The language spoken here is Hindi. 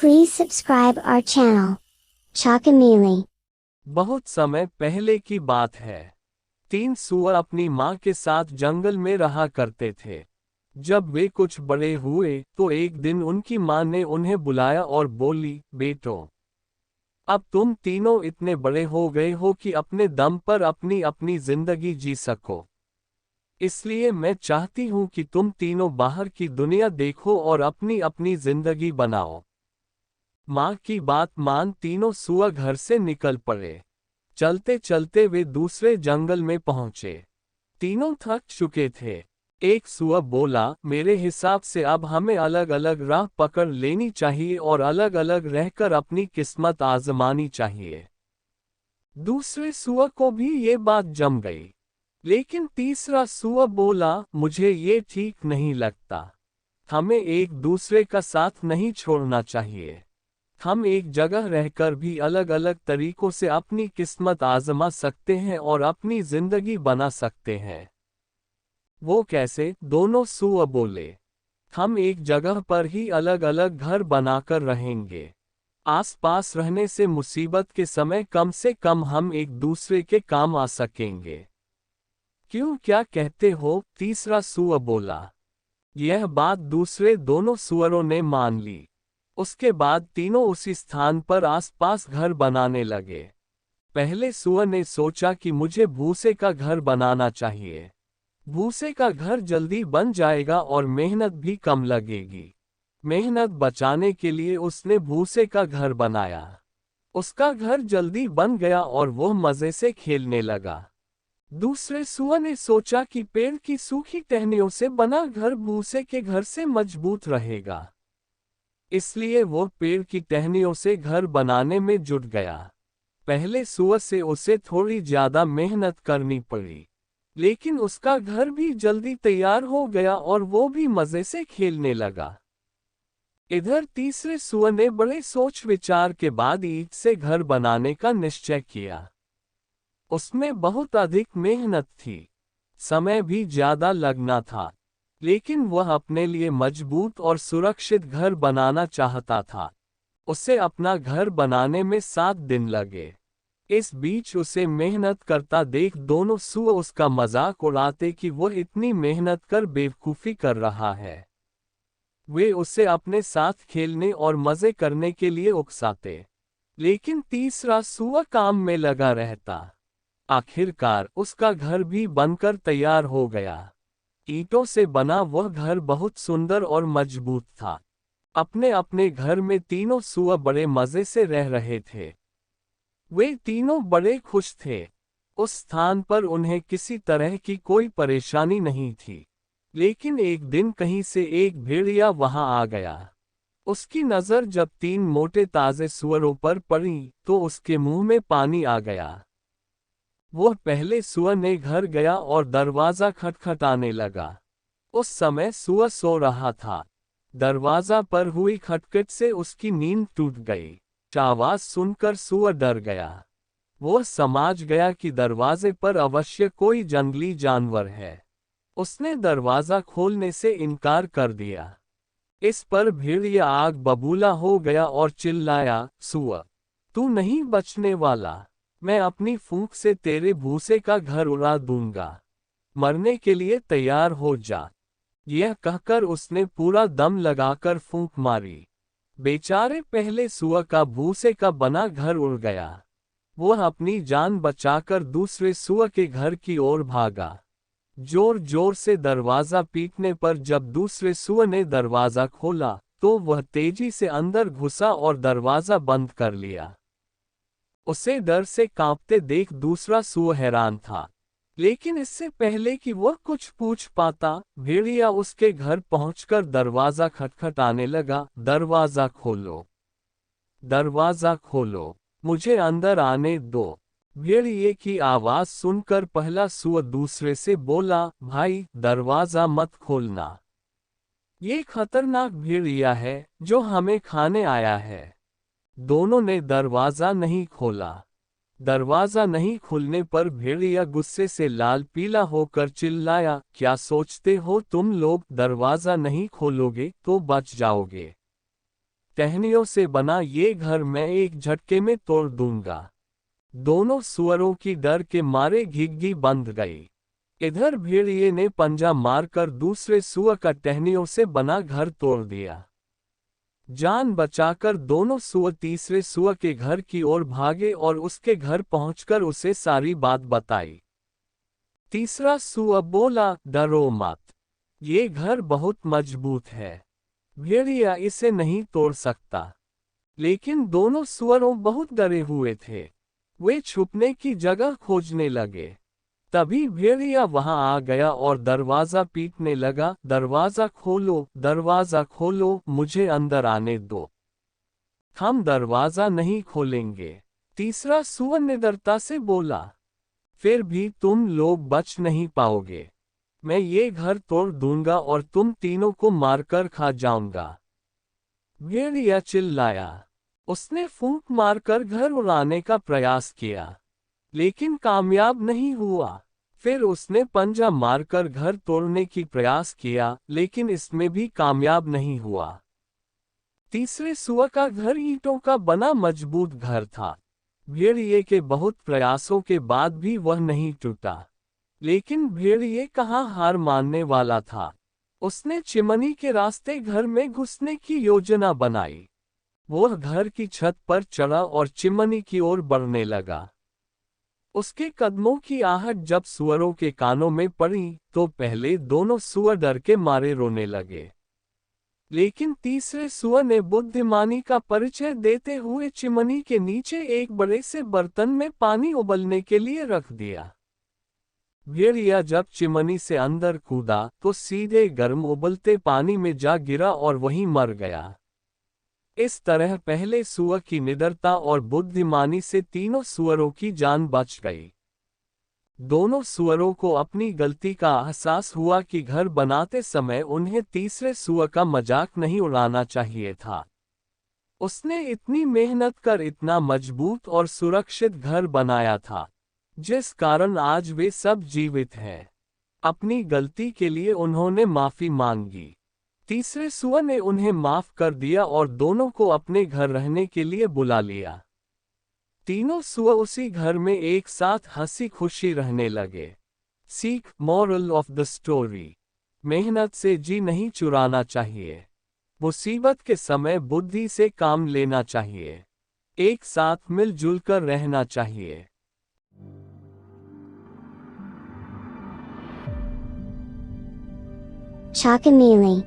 Please subscribe our channel, Chakamili. बहुत समय पहले की बात है। 3 सूअर अपनी माँ के साथ जंगल में रहा करते थे। जब वे कुछ बड़े हुए तो एक दिन उनकी माँ ने उन्हें बुलाया और बोली, बेटो, अब तुम तीनों इतने बड़े हो गए हो कि अपने दम पर अपनी अपनी जिंदगी जी सको। इसलिए मैं चाहती हूँ कि तुम तीनों बाहर की दुनिया देखो और अपनी अपनी जिंदगी बनाओ। माँ की बात मान तीनों सूअर घर से निकल पड़े। चलते चलते वे दूसरे जंगल में पहुंचे। तीनों थक चुके थे। एक सूअर बोला, मेरे हिसाब से अब हमें अलग अलग राह पकड़ लेनी चाहिए और अलग अलग रहकर अपनी किस्मत आजमानी चाहिए। दूसरे सूअर को भी ये बात जम गई। लेकिन तीसरा सूअर बोला, मुझे ये ठीक नहीं लगता। हमें एक दूसरे का साथ नहीं छोड़ना चाहिए। हम एक जगह रहकर भी अलग अलग तरीकों से अपनी किस्मत आजमा सकते हैं और अपनी जिंदगी बना सकते हैं। वो कैसे? दोनों सूअर बोले। हम एक जगह पर ही अलग अलग घर बनाकर रहेंगे। आसपास रहने से मुसीबत के समय कम से कम हम एक दूसरे के काम आ सकेंगे। क्यों, क्या कहते हो? तीसरा सूअर बोला। यह बात दूसरे दोनों सूअरों ने मान ली। उसके बाद तीनों उसी स्थान पर आसपास घर बनाने लगे। पहले सूअर ने सोचा कि मुझे भूसे का घर बनाना चाहिए। भूसे का घर जल्दी बन जाएगा और मेहनत भी कम लगेगी। मेहनत बचाने के लिए उसने भूसे का घर बनाया। उसका घर जल्दी बन गया और वह मजे से खेलने लगा। दूसरे सूअर ने सोचा कि पेड़ की सूखी टहनियों से बना घर भूसे के घर से मजबूत रहेगा। इसलिए वो पेड़ की टहनियों से घर बनाने में जुट गया। पहले सूअर से उसे थोड़ी ज्यादा मेहनत करनी पड़ी, लेकिन उसका घर भी जल्दी तैयार हो गया और वो भी मजे से खेलने लगा। इधर तीसरे सूअर ने बड़े सोच विचार के बाद ईंट से घर बनाने का निश्चय किया। उसमें बहुत अधिक मेहनत थी, समय भी ज्यादा लगना था, लेकिन वह अपने लिए मजबूत और सुरक्षित घर बनाना चाहता था। उसे अपना घर बनाने में 7 दिन लगे। इस बीच उसे मेहनत करता देख दोनों सूअर उसका मजाक उड़ाते कि वह इतनी मेहनत कर बेवकूफी कर रहा है। वे उसे अपने साथ खेलने और मजे करने के लिए उकसाते, लेकिन तीसरा सूअर काम में लगा रहता। आखिरकार उसका घर भी बनकर तैयार हो गया। ईंटों से बना वह घर बहुत सुंदर और मजबूत था। अपने अपने घर में तीनों सूअर बड़े मजे से रह रहे थे। वे तीनों बड़े खुश थे। उस स्थान पर उन्हें किसी तरह की कोई परेशानी नहीं थी। लेकिन एक दिन कहीं से एक भेड़िया वहां आ गया। उसकी नजर जब 3 मोटे ताजे सूअरों पर पड़ी तो उसके मुंह में पानी आ गया। वह पहले सूअर ने घर गया और दरवाजा खटखटाने लगा। उस समय सूअर सो रहा था। दरवाजा पर हुई खटखट से उसकी नींद टूट गई। आवाज सुनकर सूअर डर गया। वह समझ गया कि दरवाजे पर अवश्य कोई जंगली जानवर है। उसने दरवाजा खोलने से इनकार कर दिया। इस पर भेड़िया आग बबूला हो गया और चिल्लाया, सूअर, तू नहीं बचने वाला। मैं अपनी फूंक से तेरे भूसे का घर उड़ा दूंगा। मरने के लिए तैयार हो जा। यह कहकर उसने पूरा दम लगाकर फूंक मारी। बेचारे पहले सूअर का भूसे का बना घर उड़ गया। वह अपनी जान बचाकर दूसरे सूअर के घर की ओर भागा। जोर जोर से दरवाजा पीटने पर जब दूसरे सूअर ने दरवाजा खोला तो वह तेजी से अंदर घुसा और दरवाजा बंद कर लिया। उसे डर से कांपते देख दूसरा सूअर हैरान था, लेकिन इससे पहले कि वह कुछ पूछ पाता, भेड़िया उसके घर पहुंचकर दरवाजा खटखटाने लगा। दरवाजा खोलो, दरवाजा खोलो, मुझे अंदर आने दो। भेड़िए की आवाज सुनकर पहला सूअर दूसरे से बोला, भाई दरवाजा मत खोलना। ये खतरनाक भेड़िया है जो हमें खाने आया है। दोनों ने दरवाजा नहीं खोला। दरवाजा नहीं खुलने पर भेड़िया गुस्से से लाल पीला होकर चिल्लाया, क्या सोचते हो तुम लोग, दरवाजा नहीं खोलोगे तो बच जाओगे? टहनियों से बना ये घर मैं एक झटके में तोड़ दूंगा। दोनों सुअरों की डर के मारे घिघी बंध गई। इधर भेड़िए ने पंजा मारकर दूसरे सुअर का टहनियों से बना घर तोड़ दिया। जान बचाकर दोनों सुअर तीसरे सुअर के घर की ओर भागे और उसके घर पहुंचकर उसे सारी बात बताई। तीसरा सुअर बोला, डरो मत, ये घर बहुत मजबूत है, भेड़िया इसे नहीं तोड़ सकता। लेकिन दोनों सुअरों बहुत डरे हुए थे। वे छुपने की जगह खोजने लगे। तभी भेड़िया वहां आ गया और दरवाजा पीटने लगा, दरवाजा खोलो, दरवाजा खोलो, मुझे अंदर आने दो। हम दरवाजा नहीं खोलेंगे, तीसरा सुअर निडरता से बोला। फिर भी तुम लोग बच नहीं पाओगे। मैं ये घर तोड़ दूंगा और तुम तीनों को मारकर खा जाऊंगा। भेड़िया चिल्लाया। उसने फूंक मारकर घर उड़ाने का प्रयास किया, लेकिन कामयाब नहीं हुआ। फिर उसने पंजा मारकर घर तोड़ने की प्रयास किया, लेकिन इसमें भी कामयाब नहीं हुआ। तीसरे सुअर का घर ईंटों का बना मजबूत घर था। भेड़िए के बहुत प्रयासों के बाद भी वह नहीं टूटा। लेकिन भेड़िए कहाँ हार मानने वाला था। उसने चिमनी के रास्ते घर में घुसने की योजना बनाई। वह घर की छत पर चढ़ा और चिमनी की ओर बढ़ने लगा। उसके कदमों की आहट जब सुअरों के कानों में पड़ी तो पहले दोनों सुअर डर के मारे रोने लगे। लेकिन तीसरे सुअर ने बुद्धिमानी का परिचय देते हुए चिमनी के नीचे एक बड़े से बर्तन में पानी उबलने के लिए रख दिया। भेड़िया जब चिमनी से अंदर कूदा तो सीधे गर्म उबलते पानी में जा गिरा और वहीं मर गया। इस तरह पहले सुअर की निडरता और बुद्धिमानी से तीनों सुअरों की जान बच गई। दोनों सुअरों को अपनी गलती का एहसास हुआ कि घर बनाते समय उन्हें तीसरे सुअर का मजाक नहीं उड़ाना चाहिए था। उसने इतनी मेहनत कर इतना मजबूत और सुरक्षित घर बनाया था, जिस कारण आज वे सब जीवित हैं। अपनी गलती के लिए उन्होंने माफी मांगी। तीसरे सुअर ने उन्हें माफ कर दिया और दोनों को अपने घर रहने के लिए बुला लिया। तीनों सुअर उसी घर में एक साथ हंसी खुशी रहने लगे। सीख, मॉरल ऑफ द स्टोरी, मेहनत से जी नहीं चुराना चाहिए। मुसीबत के समय बुद्धि से काम लेना चाहिए। एक साथ मिलजुल कर रहना चाहिए। Chockamili.